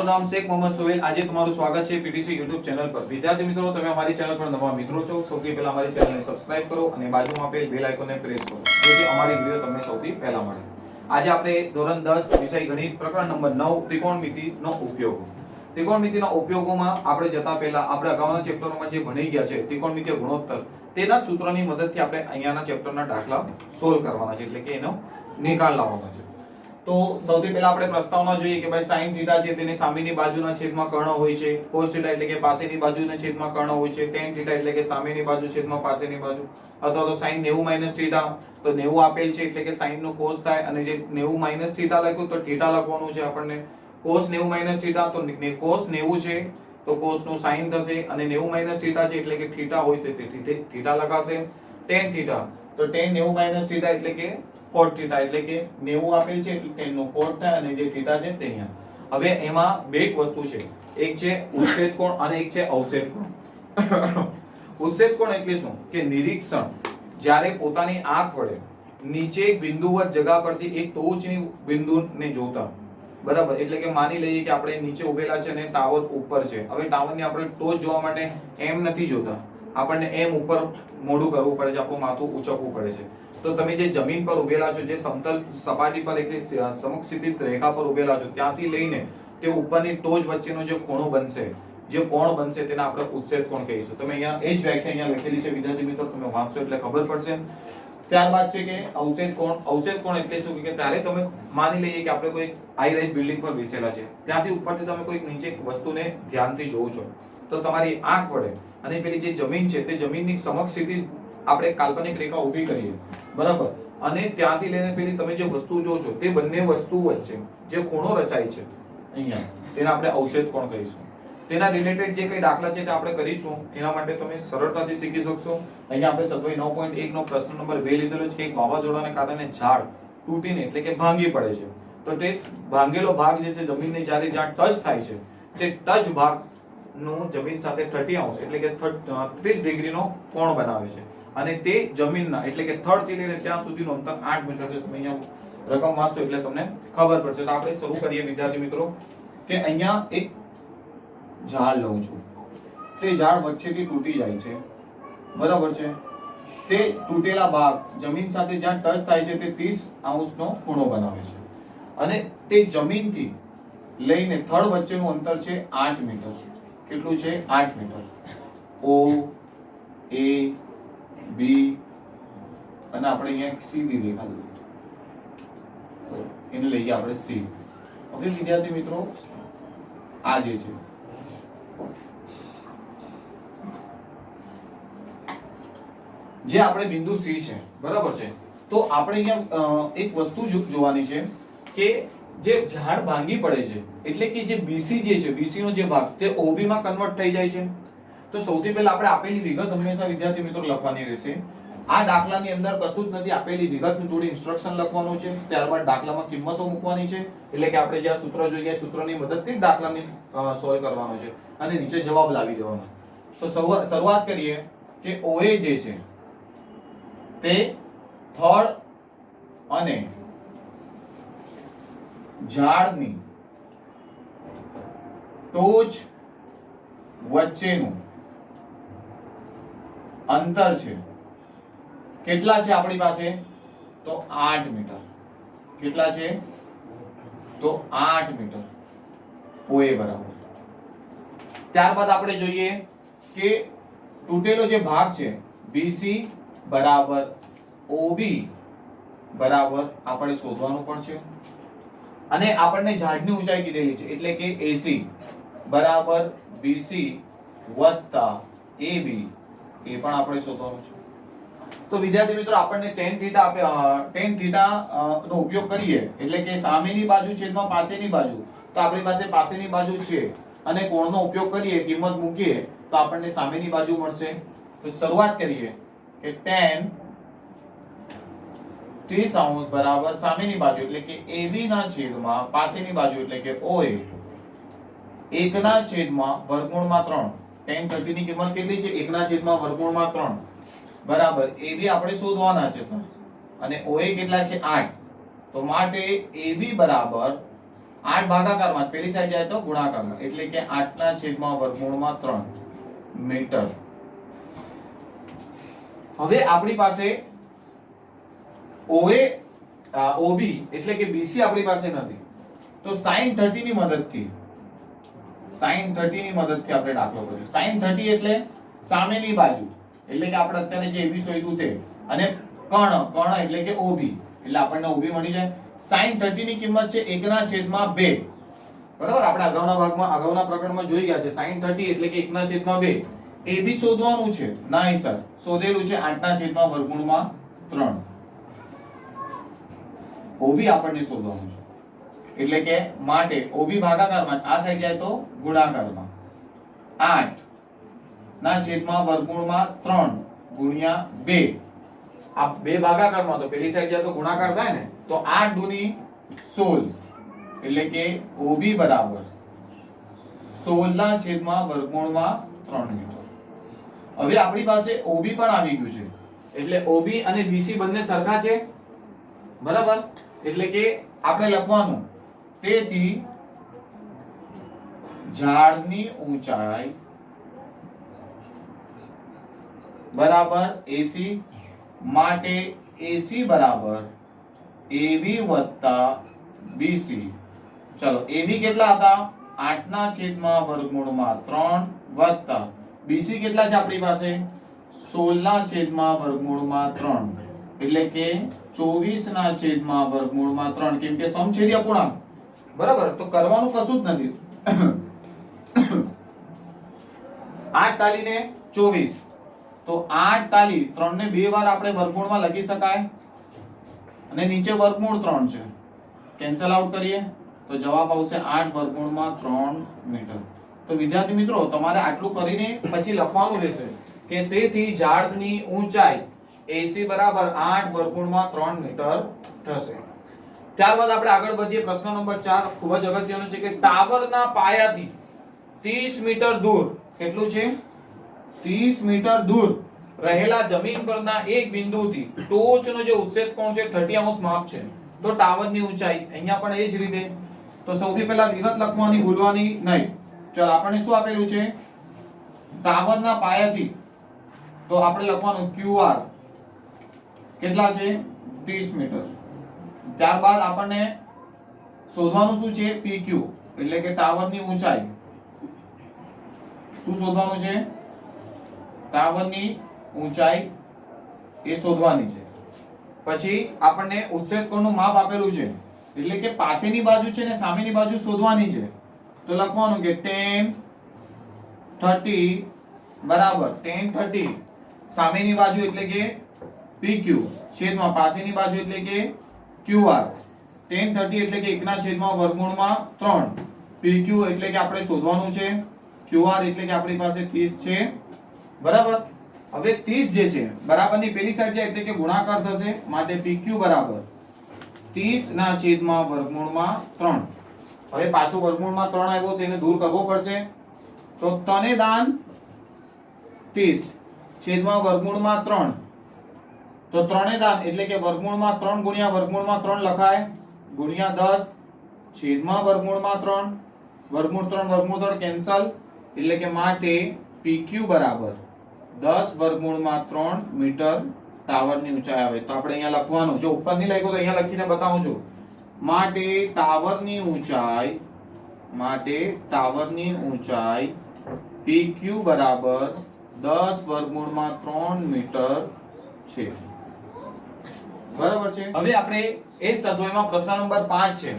મારું નામ શેખ મોહમ્મદ સોહેલ। આજે તમારું સ્વાગત છે પીટીસી YouTube ચેનલ પર। વિદ્યાર્થી મિત્રો, તમે અમારી ચેનલ પર નવા મિત્રો છો, સૌથી પહેલા અમારી ચેનલને સબસ્ક્રાઇબ કરો અને બાજુમાં આપેલ બેલ આઇકોનને પ્રેસ કરો જેથી અમારી વિડિયો તમને સૌથી પહેલા મળે। આજે આપણે ધોરણ 10 વિષય ગણિત પ્રકરણ નંબર 9 ત્રિકોણમિતિનો ઉપયોગ। ત્રિકોણમિતિના ઉપયોગોમાં આપણે જતા પહેલા આપણે અગાઉના ચેપ્ટરોમાં જે ભણી ગયા છે ત્રિકોણમિતિય ગુણોત્તર, તેના સૂત્રોની મદદથી આપણે અહીંયાના ચેપ્ટરના દાખલા સોલ્વ કરવાના છે, એટલે કે એનો નિકાલ લાવવાનો છે। તો સૌથી પહેલા આપણે પ્રસ્તાવના જોઈએ કે ભાઈ sin θ છે તેની સામેની બાજુના છેદમાં કર્ણ હોય છે, cos θ એટલે કે પાસેની બાજુના છેદમાં કર્ણ હોય છે, tan θ એટલે કે સામેની બાજુ છેદમાં પાસેની બાજુ, અથવા તો sin 90 - θ તો 90 આપેલ છે એટલે કે sin નો cos થાય, અને જે 90 - θ લખ્યું તો θ લખવાનું છે આપણને। cos 90 - θ તો cos 90 છે તો cos નું sin થશે, અને 90 - θ છે એટલે કે θ હોય તો તે θ લખાશે। tan θ તો tan 90 - θ એટલે કે cot θ એટલે કે 90 આપેલ છે એટલે tan નો cot થાય, અને જે θ છે તે અહીંયા। હવે એમાં બે વસ્તુ છે, એક છે ઉચ્છેદ કોણ અને એક છે અવક્ષેપ કોણ। ઉચ્છેદ કોણ એટલે શું કે નિરીક્ષણ જ્યારે પોતાની આંખ વડે નીચે એક બિંદુવત જગા પરથી એક ટોચની બિંદુને જોતા, બરાબર, એટલે કે માની લઈએ કે આપણે નીચે ઉભેલા છે અને ટાવર ઉપર છે। હવે ટાવરની આપણે ટોચ જોવા માટે એમ નથી જોતા, આપણને એમ ઉપર મોઢું કરવું પડે છે, આપણું માથું ઊંચકવું પડે છે। તો તમે જે જમીન પર ઉભેલા છો, જે સમતલ સપાટી પર એટલે સમક્ષિતિજ રેખા પર ઉભેલા છો, ત્યાંથી લઈને તે ઉપરની ટોચ વચ્ચેનો જે ખૂણો બનશે, જે કોણ બનશે, તેને આપણે ઉચ્છેદ કોણ કહીશું। તમે અહીંયા એ જ વ્યાખ્યા અહીંયા લખેલી છે વિદ્યાર્થી મિત્રો, તમે વાંચશો એટલે ખબર પડશે। ત્યારબાદ છે કે અવક્ષેદ કોણ। અવક્ષેદ કોણ એટલે શું કે ત્યારે તમે માની લઈએ કે આપણે કોઈ હાઈ રાઇઝ બિલ્ડિંગ પર બેસેલા છે, ત્યાંથી ઉપરથી તમે કોઈ નીચે વસ્તુને ધ્યાનથી જોવો છો, તો તમારી આંખ વડે અને પેલી જે જમીન છે તે જમીનની સમક્ષિતિજ આપણે કાલ્પનિક રેખા ઊભી કરીએ, બરાબર, અને ત્યાંથી લઈને પેલી તમે જે વસ્તુ જોશો તે બંને વસ્તુ વચ્ચે જે ખૂણો રચાય છે અહીંયા, તેને આપણે અવક્ષેદ કોણ કહીશું। તેના રિલેટેડ જે કઈ દાખલા છે તે આપણે કરીશું, એના માટે તમે સરળતાથી શીખી શકશો। અહીંયા આપણે સત્વાઈ 9.1 નો પ્રશ્ન નંબર 2 લીધેલો છે કે એક વાવાઝોડાને કારણે ઝાડ તૂટીને એટલે કે ભાંગી પડે છે, તો તે ભાંગેલો ભાગ જે છે જમીનને જ્યારે જ્યાં ટચ થાય છે તે ટચ ભાગ નું જમીન સાથે 30° એટલે કે 30 ડિગ્રીનો કોણ બનાવે છે, અને તે જમીનના એટલે કે થડ થી લઈને ત્યાં સુધીનું અંતર 8 મીટર છે। તમે અહીંયા રકમ વાંચો એટલે તમને ખબર પડશે। તો આપણે શરૂ કરીએ વિદ્યાર્થી મિત્રો કે અહીંયા એક ઝાડ લઉં છું, તે ઝાડ વચ્ચેથી તૂટી જાય છે, બરાબર છે, તે તૂટેલા ભાગ જમીન સાથે જ્યાં ટચ થાય છે તે 30° નો ખૂણો બનાવે છે, અને તે જમીનથી લઈને થડ વચ્ચેનું અંતર છે 8 મીટર। કેટલું છે? 8 મીટર। O A B અને આપણે અહીંયા સીધી રેખા દોરી, એને લઈએ આપણે C। હવે વિદ્યાર્થી મિત્રો આ જે છે જે આપણે બિંદુ C છે, બરાબર છે, તો આપણે અહીંયા એક વસ્તુ જોવાની છે કે જે ઝાડ ભાંગી પડે છે એટલે કે જે BC જે છે, BC નો જે ભાગ તે OB માં કન્વર્ટ થઈ જાય છે। તો સૌથી પહેલા આપણે આપેલી વિગત હંમેશા વિદ્યાર્થી મિત્રો લખવાની રહેશે। આ દાખલાની અંદર કશું જ નથી, આપેલી વિગતનું થોડી ઇન્સ્ટ્રક્શન લખવાનું છે, ત્યારબાદ દાખલામાં કિંમતો મૂકવાની છે, એટલે કે આપણે જે સૂત્ર જોઈએ સૂત્રની મદદથી દાખલાને સોલ્વ કરવાનો છે, અને નીચે જવાબ લાવી દેવાનો। તો શરૂઆત કરીએ કે OA જે છે તે થડ અને ઝાડની ટોચ વચ્ચેનું અંતર છે, કેટલા છે આપણી પાસે? તો 8 મીટર। કેટલા છે? તો 8 મીટર OA બરાબર। ત્યારબાદ આપણે જોઈએ કે તૂટેલો જે ભાગ છે BC બરાબર OB બરાબર આપણે શોધવાનું પણ છે, અને આપણને ઝાડની ઊંચાઈ કીધેલી છે એટલે કે AC બરાબર BC વત્તા AB એ પણ આપણે શોધવાનું છે। તો વિદ્યાર્થી મિત્રો આપણને tan θ નો ઉપયોગ કરીએ એટલે કે સામેની બાજુ છેદમાં પાસેની બાજુ, તો આપણી પાસે પાસેની બાજુ છે, અને કોણનો ઉપયોગ કરીએ, કિંમત મૂકીએ તો આપણને સામેની બાજુ મળશે। તો શરૂઆત કરીએ કે tan 30° બરાબર સામેની બાજુ એટલે કે AB ના છેદમાં પાસેની બાજુ એટલે કે OA 1 ના છેદમાં વર્ગમૂળમાં 3। tan 30 ની કિંમત કેટલી છે? 1 ના છેદમાં વર્ગમૂળમાં 3 બરાબર AB આપણે શોધવાના છે સર, અને OA કેટલા છે? 8। તો માટે AB બરાબર 8 ભાગાકારમાં પેલી સાઈડ જાય તો ગુણાકારમાં એટલે કે 8 ના છેદમાં વર્ગમૂળમાં 3 મીટર. હવે આપણી પાસે OA OB એટલે કે BC આપણી પાસે નથી તો sin 30 ની મદદથી આપણે દાખલો કર્યો. sin 30 એટલે સામેની બાજુ એટલે કે આપણે અત્યારે જે AB શોધ્યું તે અને કર્ણ એટલે કે OB એટલે આપણને OB મળી જાય. sin 30 ની કિંમત છે 1/2. બરાબર આપણે અગાઉના પ્રકરણમાં જોઈ ગયા છે sin 30 એટલે કે 1/2. AB શોધવાનું છે નહીં સર શોધેલું છે 8/3. OB આપણને શોધવાનું છે એટલે કે માટે OB ભાગાકારમાં આ સાઈડ જાય તો ગુણાકારમાં 8/3 ગુણ્યા 2. આ બે ભાગાકારમાં તો પેલી સાઈડ જાય તો ગુણાકાર થાય ને તો 8 દુની 16 એટલે કે OB બરાબર 16/3 મીટર. હવે આપણી પાસે OB પણ આવી ગયું છે એટલે OB અને BC બંને સરખા છે બરાબર એટલે કે આપણે લખવાનું તેથી ઝાડની ઊંચાઈ બરાબર AC માટે AC બરાબર AB વત્તા BC. ચલો AB કેટલા હતા 8/3 વત્તા BC કેટલા છે આપણી પાસે 16/3 એટલે કે 24/3 કેમ કે સમછેદી અપૂર્ણાંક બરાબર તો કરવાનું કશું જ નથી 8 તાલીને 24 તો 8 તાલી 3 ને 2 વાર આપણે વર્ગમૂળમાં લખી શકાય અને નીચે વર્ગમૂળ 3 છે કેન્સલ આઉટ કરીએ તો જવાબ આવશે 8/3 મીટર. તો વિદ્યાર્થી મિત્રો તમારે આટલું કરીને પછી લખવાનું રહેશે કે તેથી ઝાડની ઊંચાઈ AC બરાબર 8/3 મીટર થશે. ત્યારબાદ આપણે આગળ વધીએ પ્રશ્ન નંબર 4 ખૂબ જ અગત્યનો છે કે ટાવરના પાયાથી 30 મીટર દૂર કેટલું છે 30 મીટર દૂર રહેલા જમીન પરના એક બિંદુથી ટોચનો જે ઉચ્છેદ કોણ છે 30° માપ છે તો ટાવરની ઊંચાઈ અહીંયા પણ એ જ રીતે તો સૌથી પહેલા વિગત લખવાની ભૂલવાની નહીં. ચાલ આપણને શું આપેલું છે ટાવરના પાયાથી તો આપણે લખવાનું QR કેટલા છે 30 મીટર. ત્યારબાદ આપણને શોધવાનું શું છે PQ એટલે કે ટાવરની ઊંચાઈ. શું શોધવાનું છે ટાવરની ઊંચાઈ એ શોધવાની છે. પછી આપણને ઉચ્છેદ કોણનું માપ આપેલું છે એટલે કે પાસેની બાજુ છે ને સામેની બાજુ શોધવાની છે તો લખવાનું કે tan 30 બરાબર tan 30 સામેની બાજુ એટલે કે PQ છેદમાં પાસેની બાજુ એટલે કે QR. tan 30 એટલે કે 1/3 PQ એટલે કે આપણે શોધવાનું છે QR એટલે કે આપણી પાસે 30 છે બરાબર. હવે 30 જે છે બરાબરની પેલી સાઈડ જાય એટલે કે ગુણાકાર થશે માટે PQ બરાબર 30/3. હવે પાછો વર્ગમૂળમાં 3 આવ્યો તેને દૂર કરવો પડશે તો તને દાન 30 છેદમાં વર્ગમૂળમાં 3 તો 3 દાન એટલે કે વર્ગમૂળમાં 3 ગુણ્યા વર્ગમૂળમાં 3 લખાય ગુણ્યા 10 છેદમાં વર્ગમૂળમાં 3 વર્ગમૂળ 3 કેન્સલ એટલે કે માટે PQ બરાબર 10/3 મીટર ટાવરની ઊંચાઈ આવે. તો આપણે અહીંયા લખવાનું જો ઉપર ની લખ્યું તો અહીંયા લખીને બતાવું છું માટે ટાવરની ઊંચાઈ PQ બરાબર 10/3 મીટર છે બરાબર છે. હવે આપણે એ સ્વાધ્યાયમાં પ્રશ્ન નંબર 5 છે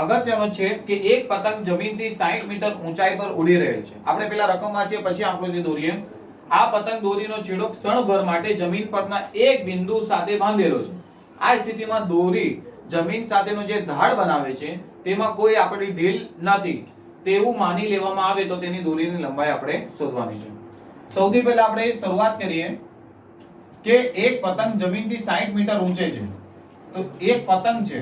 અગત્યનો છે કે એક પતંગ જમીનથી 60 મીટર ઊંચાઈ પર ઉડી રહેલ છે. આપણે પેલા રકમ વાંચીએ પછી આકૃતિ દોરીએ. આ પતંગ દોરીનો છેડો ક્ષણભર માટે જમીન પરના એક બિંદુ સાથે બાંધેલો છે. આ સ્થિતિમાં દોરી જમીન સાથેનો જે ધાડ બનાવે છે તેમાં કોઈ આપણી ઢીલ નથી તેવું માની લેવામાં આવે તો તેની દોરીની લંબાઈ આપણે શોધવાની છે. સૌથી પહેલા આપણે શરૂઆત કરીએ કે એક પતંગ જમીનથી 60 મીટર ઊંચે છે તો એક પતંગ છે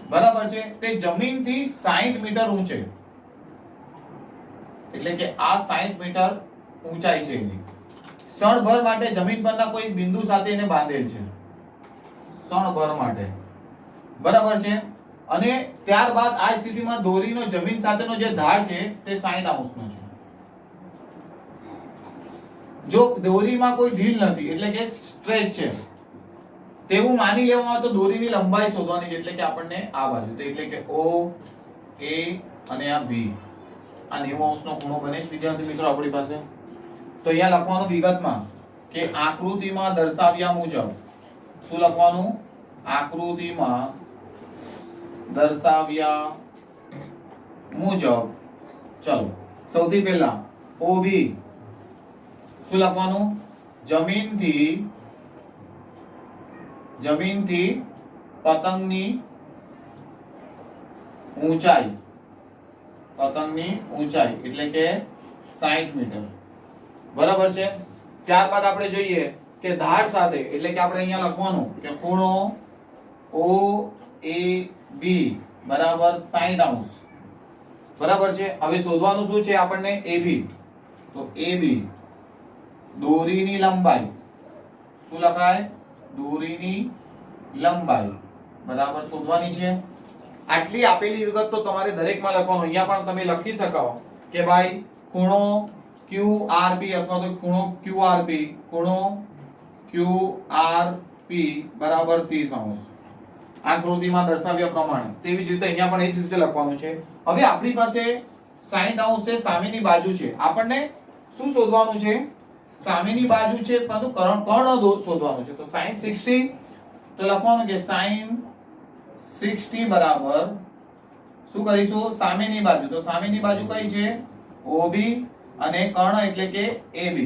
બરાબર છે તે જમીનથી 60 મીટર ઊંચે એટલે કે આ 60 મીટર ઊંચાઈ છે એની ક્ષણભર માટે જમીન પરના કોઈ બિંદુ સાથે એને બાંધેલ છે ક્ષણભર માટે બરાબર છે. અને ત્યારબાદ આ સ્થિતિમાં દોરીનો જમીન સાથેનો જે ઢાળ છે તે 60 અંશનો છે. જો દોરીમાં કોઈ ઢીલ નથી એટલે કે સ્ટ્રેટ છે તેવું માની લેવામાં આવે તો દોરીની લંબાઈ શોધવાની છે, એટલે કે આપણને આ બાજુ તો એટલે કે O A અને આ B આ 90 અંશનો ખૂણો બને છે વિદ્યાર્થી મિત્રો આપણી પાસે. તો અહીંયા લખવાનું વિગતમાં કે આકૃતિમાં દર્શાવ્યા મુજબ શું લખવાનું? આકૃતિમાં દર્શાવ્યા મુજબ. ચલો સૌથી પહેલા OB શું લખવાનું? જમીનથી પતંગની ઊંચાઈ એટલે કે 60 મીટર. બરાબર છે. ત્યારબાદ આપણે જોઈએ કે ધાર સાથે એટલે કે આપણે અહીંયા લખવાનું કે ખૂણો OAB બરાબર 60 અંશ. બરાબર છે. હવે શોધવાનું શું છે આપણને? AB. તો AB દોરીની લંબાઈ શું લખાય? દોરીની લંબાઈ બરાબર શોધવાની છે. આટલી આપેલી વિગત તો તમારે દરેકમાં લખવાનું. અહીંયા પણ તમે લખી શકો કે ભાઈ ખૂણો QRP અથવા તો ખૂણો QRP બરાબર 30 અંશ આકૃતિમાં દર્શાવ્યા પ્રમાણે. તેવી જ રીતે અહીંયા પણ એ જ રીતે લખવાનું છે. હવે આપણી પાસે 60 અંશ છે, સામેની બાજુ છે. આપણને શું શોધવાનું છે? સામેની બાજુ છે પરંતુ કર્ણ શોધવાનું છે. તો sin 60 તો લખવાનું કે sin 60 બરાબર શું કરીશું? સામેની બાજુ. તો સામેની બાજુ કઈ છે? OB અને કર્ણ એટલે કે AB.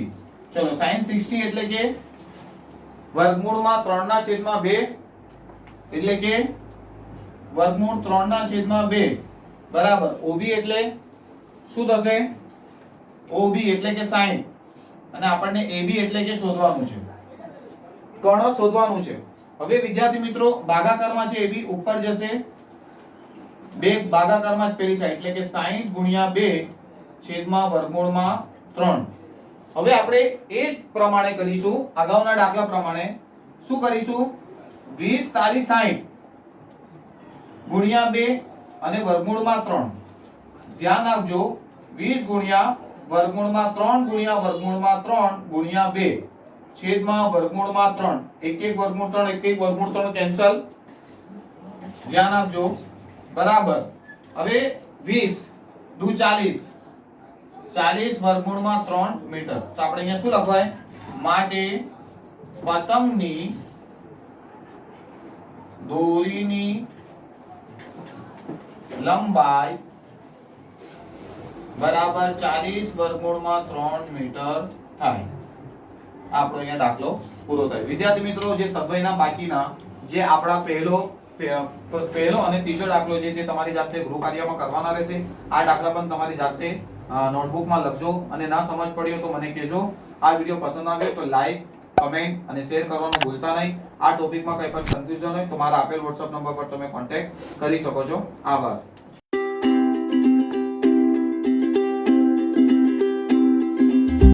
ચલો sin 60 એટલે કે વર્ગમૂળમાં 3/2 એટલે કે વર્ગમૂળ 3/2 બરાબર OB એટલે શું થશે? OB એટલે કે 60 અને આપણને AB એટલે કે શોધવાનું છે, કર્ણ શોધવાનું છે. હવે વિદ્યાર્થી મિત્રો ભાગાકારમાં છે AB ઉપર જશે, બે ભાગાકારમાં જ પેલી સાઈડ એટલે કે 60 ગુણ્યા 2 છેદમાં વર્ગમૂળમાં 3. હવે આપણે એ જ પ્રમાણે કરીશું અગાઉના દાખલા પ્રમાણે. શું કરીશું? 20 તારી 60 ગુણ્યા 2 અને વર્ગમૂળમાં 3. ધ્યાન આપજો 20 ગુણ્યા વર્ગમૂળમાં 3 ગુણ્યા વર્ગમૂળમાં 3 ગુણ્યા 2 છેદમાં વર્ગમૂળમાં 3. એક વર્ગમૂળ 3 એક વર્ગમૂળ 3 કેન્સલ. ધ્યાન આપજો બરાબર. હવે 20 દુ 40 વર્ગમૂળમાં 3 મીટર. તો આપણે અહીંયા શું લખવાય? માટે પતંગની દોરીની લંબાઈ બરાબર 40 વર્ગમૂળમાં 3 મીટર થાય. આપણો અહીંયા દાખલો પૂરો થાય. વિદ્યાર્થી મિત્રો જે સદ્વયના બાકીના જે આપણા પહેલો અને ત્રીજો દાખલો છે તે તમારી જાતે ગૃહ કાર્યમાં કરવાના રહેશે. આ દાખલા પણ તમારી જાતે નોટબુકમાં લખજો અને ના સમજ પડ્યો તો મને કહેજો. આ વિડિયો પસંદ આવ્યો તો લાઈક, કમેન્ટ અને શેર કરવાનું ભૂલતા નહીં. આ ટોપિકમાં કંઈ પણ કન્ફ્યુઝન હોય તો મારા આપેલ WhatsApp નંબર પર તમે કોન્ટેક્ટ કરી શકો છો. આભાર.